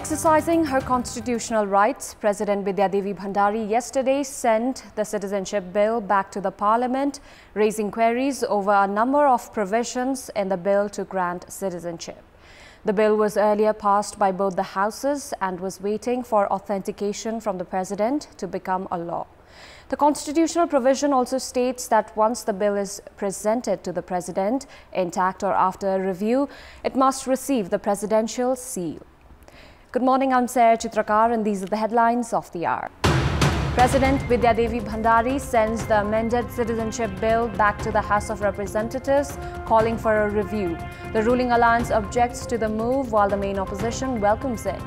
Exercising her constitutional rights, President Vidya Devi Bhandari yesterday sent the citizenship bill back to the parliament, raising queries over a number of provisions in the bill to grant citizenship. The bill was earlier passed by both the houses and was waiting for authentication from the president to become a law. The constitutional provision also states that once the bill is presented to the president, intact or after review, it must receive the presidential seal. Good morning, I'm Chitrakar and these are the headlines of the hour. President Vidya Devi Bhandari sends the amended citizenship bill back to the House of Representatives, calling for a review. The ruling alliance objects to the move while the main opposition welcomes it.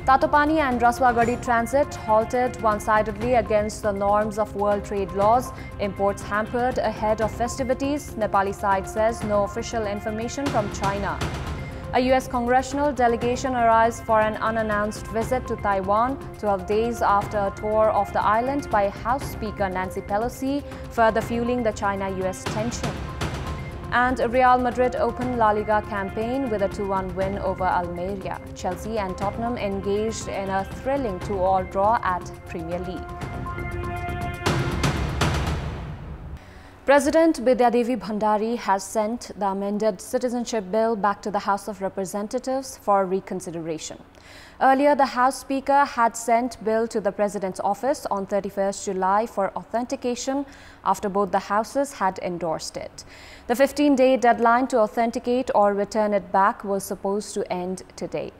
Tatopani and Raswagadi transit halted one-sidedly against the norms of world trade laws. Imports hampered ahead of festivities. Nepali side says no official information from China. A U.S. congressional delegation arrives for an unannounced visit to Taiwan 12 days after a tour of the island by House Speaker Nancy Pelosi, further fueling the China-U.S. tension. And Real Madrid opened La Liga campaign with a 2-1 win over Almeria. Chelsea and Tottenham engaged in a thrilling 2-all draw at Premier League. President Vidya Devi Bhandari has sent the amended citizenship bill back to the House of Representatives for reconsideration. Earlier, the House Speaker had sent bill to the President's office on 31st July for authentication after both the houses had endorsed it. The 15-day deadline to authenticate or return it back was supposed to end today.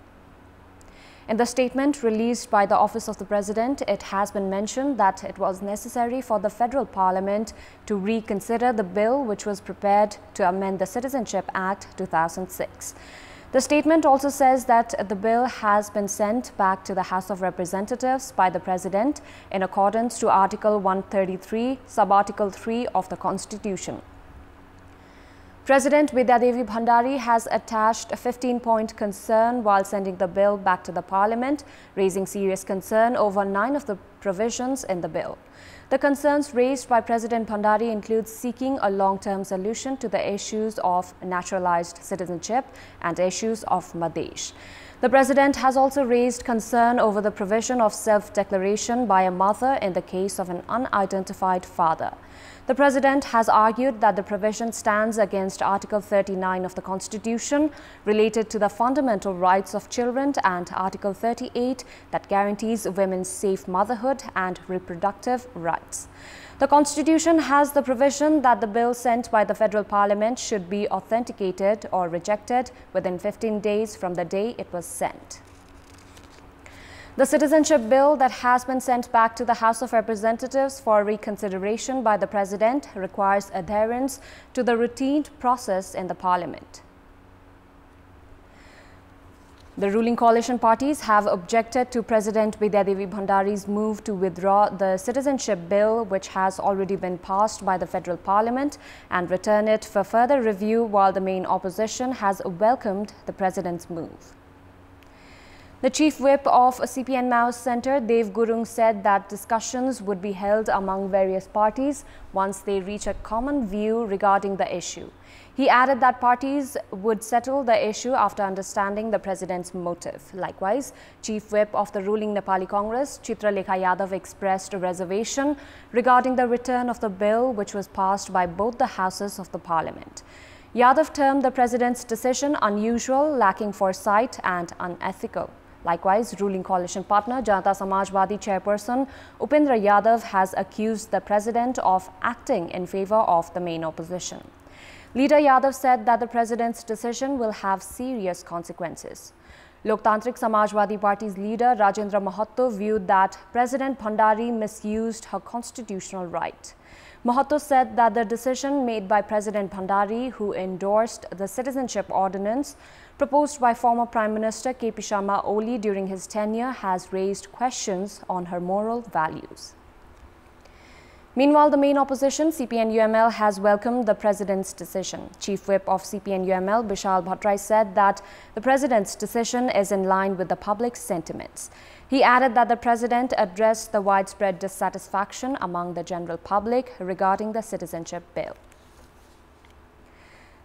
In the statement released by the Office of the President, it has been mentioned that it was necessary for the Federal Parliament to reconsider the bill which was prepared to amend the Citizenship Act 2006. The statement also says that the bill has been sent back to the House of Representatives by the President in accordance to Article 133, Sub-Article 3 of the Constitution. President Vidya Devi Bhandari has attached a 15-point concern while sending the bill back to the Parliament, raising serious concern over 9 of the provisions in the bill. The concerns raised by President Bhandari include seeking a long-term solution to the issues of naturalized citizenship and issues of Madhesh. The President has also raised concern over the provision of self-declaration by a mother in the case of an unidentified father. The President has argued that the provision stands against Article 39 of the Constitution related to the fundamental rights of children and Article 38 that guarantees women's safe motherhood and reproductive rights. The Constitution has the provision that the bill sent by the Federal Parliament should be authenticated or rejected within 15 days from the day it was sent. The citizenship bill that has been sent back to the House of Representatives for reconsideration by the President requires adherence to the routine process in the Parliament. The ruling coalition parties have objected to President Vidya Devi Bhandari's move to withdraw the citizenship bill, which has already been passed by the Federal Parliament, and return it for further review, while the main opposition has welcomed the President's move. The Chief Whip of CPN Maoist Centre, Dev Gurung, said that discussions would be held among various parties once they reach a common view regarding the issue. He added that parties would settle the issue after understanding the President's motive. Likewise, Chief Whip of the ruling Nepali Congress, Chitrakar Yadav, expressed a reservation regarding the return of the bill which was passed by both the houses of the Parliament. Yadav termed the President's decision unusual, lacking foresight and unethical. Likewise, ruling coalition partner Janata Samajwadi chairperson Upendra Yadav has accused the President of acting in favor of the main opposition. Leader Yadav said that the President's decision will have serious consequences. Loktantrik Samajwadi Party's leader Rajendra Mahatto viewed that President Bhandari misused her constitutional right. Mahatto said that the decision made by President Bhandari, who endorsed the citizenship ordinance proposed by former Prime Minister K.P. Sharma Oli during his tenure, has raised questions on her moral values. Meanwhile, the main opposition, CPN-UML, has welcomed the President's decision. Chief Whip of CPN-UML, Bishal Bhattrai, said that the President's decision is in line with the public's sentiments. He added that the President addressed the widespread dissatisfaction among the general public regarding the citizenship bill.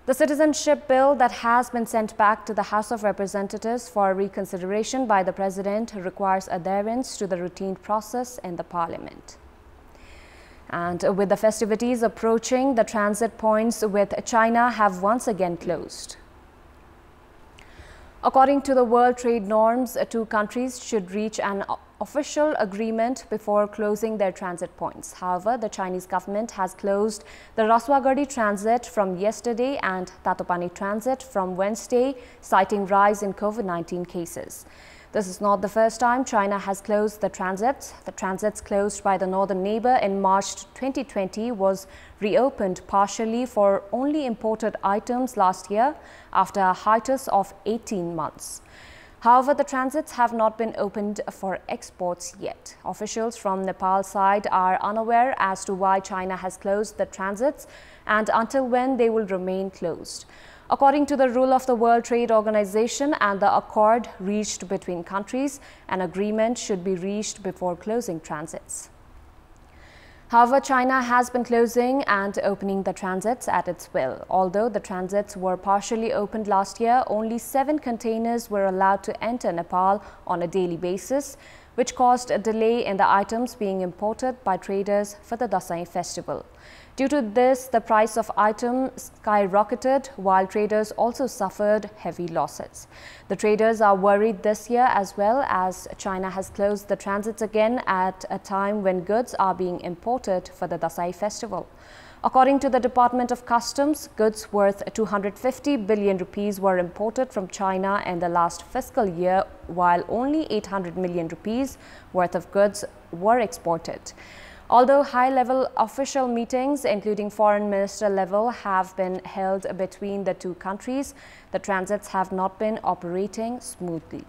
The citizenship bill that has been sent back to the House of Representatives for reconsideration by the President requires adherence to the routine process in the Parliament. And with the festivities approaching, the transit points with China have once again closed. According to the World Trade norms, two countries should reach an official agreement before closing their transit points. However, the Chinese government has closed the Raswagadi transit from yesterday and Tatopani transit from Wednesday, citing rise in COVID-19 cases. This is not the first time China has closed the transits. The transits closed by the northern neighbor in March 2020 was reopened partially for only imported items last year after a hiatus of 18 months. However, the transits have not been opened for exports yet. Officials from Nepal side are unaware as to why China has closed the transits and until when they will remain closed. According to the rule of the World Trade Organization and the accord reached between countries, an agreement should be reached before closing transits. However, China has been closing and opening the transits at its will. Although the transits were partially opened last year, only 7 containers were allowed to enter Nepal on a daily basis, which caused a delay in the items being imported by traders for the Dasai festival. Due to this, the price of items skyrocketed, while traders also suffered heavy losses. The traders are worried this year as well, as China has closed the transits again at a time when goods are being imported for the Dasai festival. According to the Department of Customs, goods worth 250 billion rupees were imported from China in the last fiscal year, while only 800 million rupees worth of goods were exported. Although high-level official meetings, including foreign minister level, have been held between the two countries, the transits have not been operating smoothly.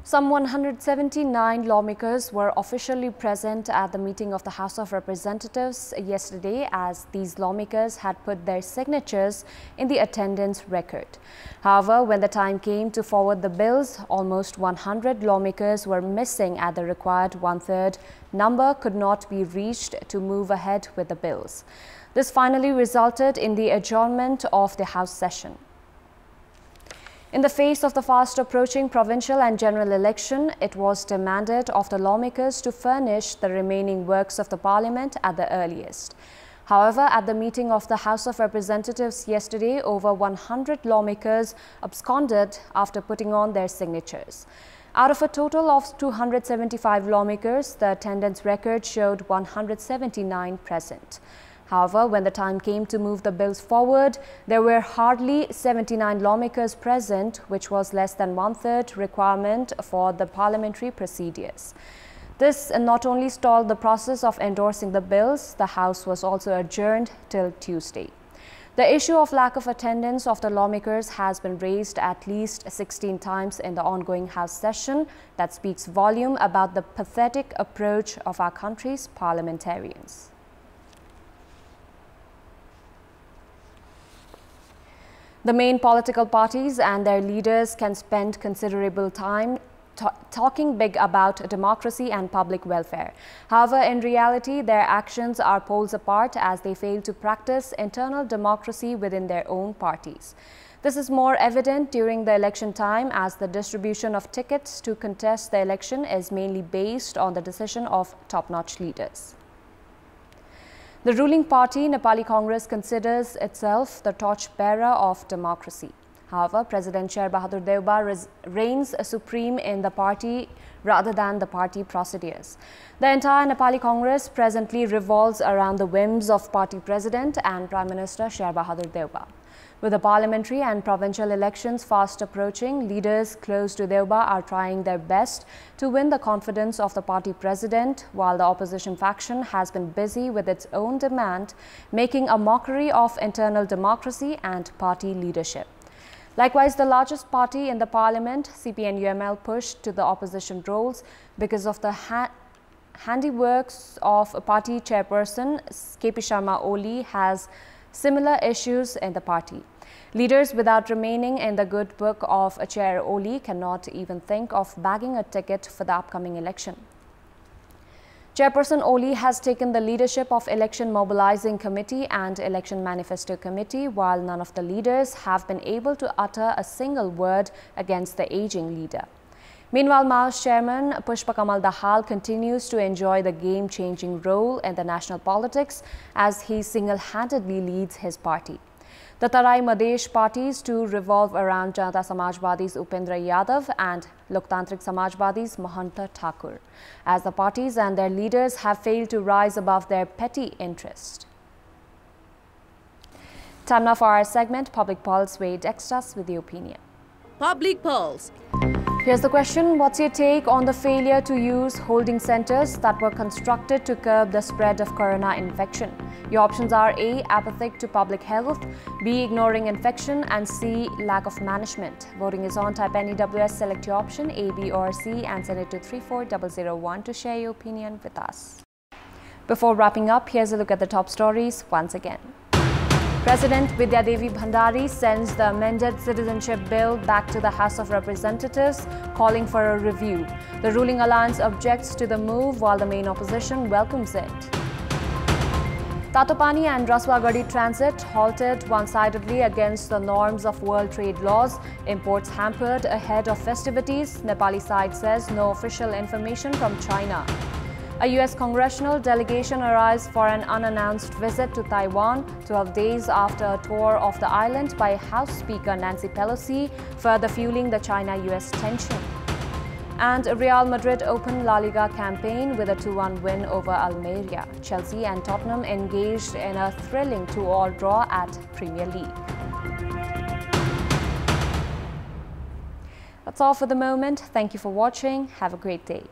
Some 179 lawmakers were officially present at the meeting of the House of Representatives yesterday, as these lawmakers had put their signatures in the attendance record. However, when the time came to forward the bills, almost 100 lawmakers were missing at the required 1/3 number could not be reached to move ahead with the bills. This finally resulted in the adjournment of the House session. In the face of the fast approaching provincial and general election, it was demanded of the lawmakers to furnish the remaining works of the Parliament at the earliest. However, at the meeting of the House of Representatives yesterday, over 100 lawmakers absconded after putting on their signatures. Out of a total of 275 lawmakers, the attendance record showed 179 present. However, when the time came to move the bills forward, there were hardly 79 lawmakers present, which was less than 1/3 requirement for the parliamentary procedures. This not only stalled the process of endorsing the bills, the House was also adjourned till Tuesday. The issue of lack of attendance of the lawmakers has been raised at least 16 times in the ongoing House session. That speaks volume about the pathetic approach of our country's parliamentarians. The main political parties and their leaders can spend considerable time talking big about democracy and public welfare. However, in reality, their actions are poles apart, as they fail to practice internal democracy within their own parties. This is more evident during the election time, as the distribution of tickets to contest the election is mainly based on the decision of top-notch leaders. The ruling party, Nepali Congress, considers itself the torchbearer of democracy. However, President Sher Bahadur Deuba reigns supreme in the party rather than the party procedures. The entire Nepali Congress presently revolves around the whims of party president and Prime Minister Sher Bahadur Deuba. With the parliamentary and provincial elections fast approaching, leaders close to Deuba are trying their best to win the confidence of the party president, while the opposition faction has been busy with its own demand, making a mockery of internal democracy and party leadership. Likewise, the largest party in the parliament, CPN-UML, pushed to the opposition roles because of the handiworks of party chairperson KP Sharma Oli has similar issues in the party. Leaders without remaining in the good book of Chair Oli cannot even think of bagging a ticket for the upcoming election. Chairperson Oli has taken the leadership of Election Mobilizing Committee and Election Manifesto Committee, while none of the leaders have been able to utter a single word against the aging leader. Meanwhile, Maoist Chairman Pushpa Kamal Dahal continues to enjoy the game-changing role in the national politics as he single-handedly leads his party. The Tarai Madesh parties to revolve around Janata Samajwadi's Upendra Yadav and Loktantrik Samajwadi's Mahanta Thakur, as the parties and their leaders have failed to rise above their petty interest. Time now for our segment, Public Pulse, where it texts us with the opinion. Public Pulse. Here's the question. What's your take on the failure to use holding centers that were constructed to curb the spread of corona infection? Your options are A. Apathic to public health, B. Ignoring infection, and C. Lack of management. Voting is on. Type NEWS, select your option A, B or C and send it to 34001 to share your opinion with us. Before wrapping up, here's a look at the top stories once again. President Vidya Devi Bhandari sends the amended citizenship bill back to the House of Representatives, calling for a review. The ruling alliance objects to the move, while the main opposition welcomes it. Tatopani and Raswagadi transit halted one-sidedly against the norms of world trade laws. Imports hampered ahead of festivities. Nepali side says no official information from China. A U.S. congressional delegation arrives for an unannounced visit to Taiwan 12 days after a tour of the island by House Speaker Nancy Pelosi, further fueling the China-U.S. tension. And Real Madrid opened La Liga campaign with a 2-1 win over Almeria. Chelsea and Tottenham engaged in a thrilling 2-all draw at Premier League. That's all for the moment. Thank you for watching. Have a great day.